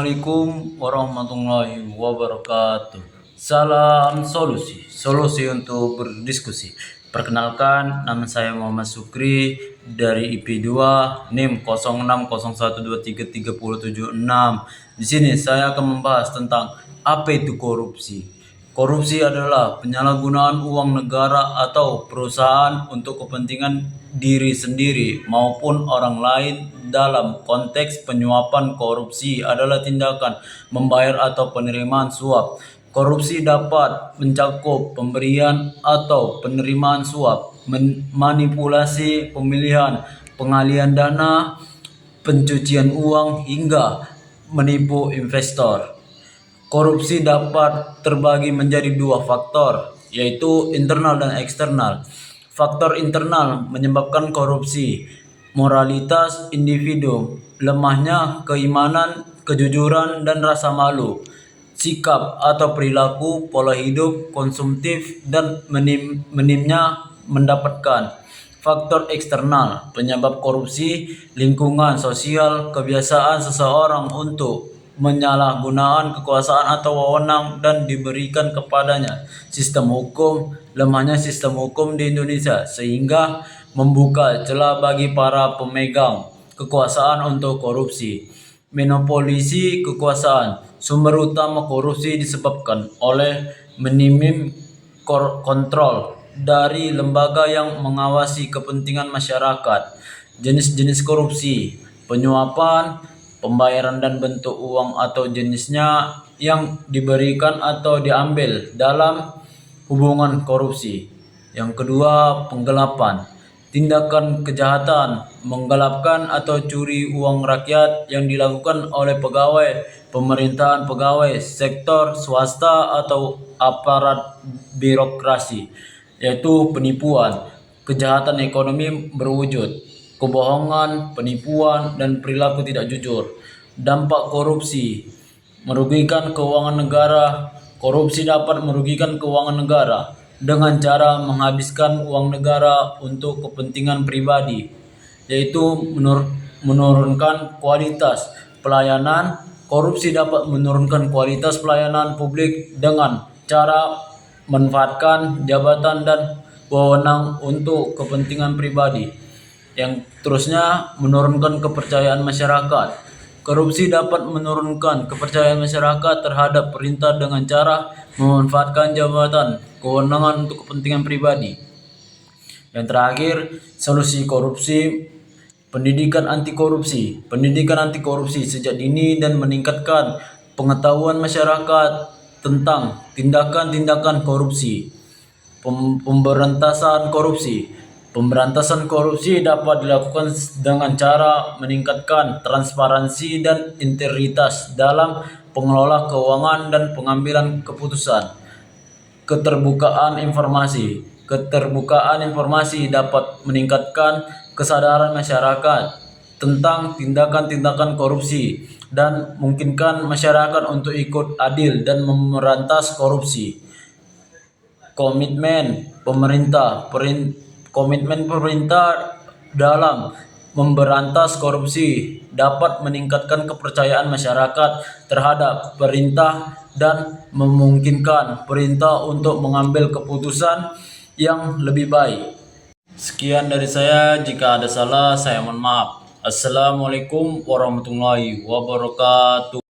Assalamualaikum warahmatullahi wabarakatuh. Salam solusi, solusi untuk berdiskusi. Perkenalkan, nama saya Muhammad Sukri dari IP2 NIM 0601233076. Di sini saya akan membahas tentang apa itu korupsi. Korupsi adalah penyalahgunaan uang negara atau perusahaan untuk kepentingan diri sendiri maupun orang lain. Dalam konteks penyuapan, korupsi adalah tindakan membayar atau penerimaan suap. Korupsi dapat mencakup pemberian atau penerimaan suap, manipulasi pemilihan, pengalihan dana, pencucian uang, hingga menipu investor. Korupsi dapat terbagi menjadi dua faktor, yaitu internal dan eksternal. Faktor internal menyebabkan korupsi: moralitas individu, lemahnya keimanan, kejujuran, dan rasa malu, sikap atau perilaku, pola hidup konsumtif, dan minimnya mendapatkan. Faktor eksternal penyebab korupsi: lingkungan sosial, kebiasaan seseorang untuk menyalahgunakan kekuasaan atau wewenang dan diberikan kepadanya. Sistem hukum, lemahnya sistem hukum di Indonesia sehingga membuka celah bagi para pemegang kekuasaan untuk korupsi. Monopolisi kekuasaan, sumber utama korupsi disebabkan oleh minimum kontrol dari lembaga yang mengawasi kepentingan masyarakat. Jenis-jenis korupsi: penyuapan, pembayaran dan bentuk uang atau jenisnya yang diberikan atau diambil dalam hubungan korupsi. Yang kedua, penggelapan, tindakan kejahatan menggelapkan atau curi uang rakyat yang dilakukan oleh pegawai pemerintahan, pegawai sektor swasta atau aparat birokrasi, yaitu penipuan, kejahatan ekonomi berwujud kebohongan, penipuan, dan perilaku tidak jujur. Dampak korupsi: merugikan keuangan negara. Korupsi dapat merugikan keuangan negara dengan cara menghabiskan uang negara untuk kepentingan pribadi, yaitu menurunkan kualitas pelayanan. Korupsi dapat menurunkan kualitas pelayanan publik dengan cara memanfaatkan jabatan dan wewenang untuk kepentingan pribadi. Yang terusnya, menurunkan kepercayaan masyarakat. Korupsi dapat menurunkan kepercayaan masyarakat terhadap pemerintah dengan cara memanfaatkan jabatan kewenangan untuk kepentingan pribadi. Yang terakhir, solusi korupsi: pendidikan anti korupsi. Pendidikan anti korupsi sejak dini dan meningkatkan pengetahuan masyarakat tentang tindakan-tindakan korupsi. Pemberantasan korupsi. Pemberantasan korupsi dapat dilakukan dengan cara meningkatkan transparansi dan integritas dalam pengelola keuangan dan pengambilan keputusan. Keterbukaan informasi. Keterbukaan informasi dapat meningkatkan kesadaran masyarakat tentang tindakan-tindakan korupsi dan memungkinkan masyarakat untuk ikut adil dan memberantas korupsi. Komitmen pemerintah dalam memberantas korupsi dapat meningkatkan kepercayaan masyarakat terhadap pemerintah dan memungkinkan pemerintah untuk mengambil keputusan yang lebih baik. Sekian dari saya, jika ada salah saya mohon maaf. Assalamualaikum warahmatullahi wabarakatuh.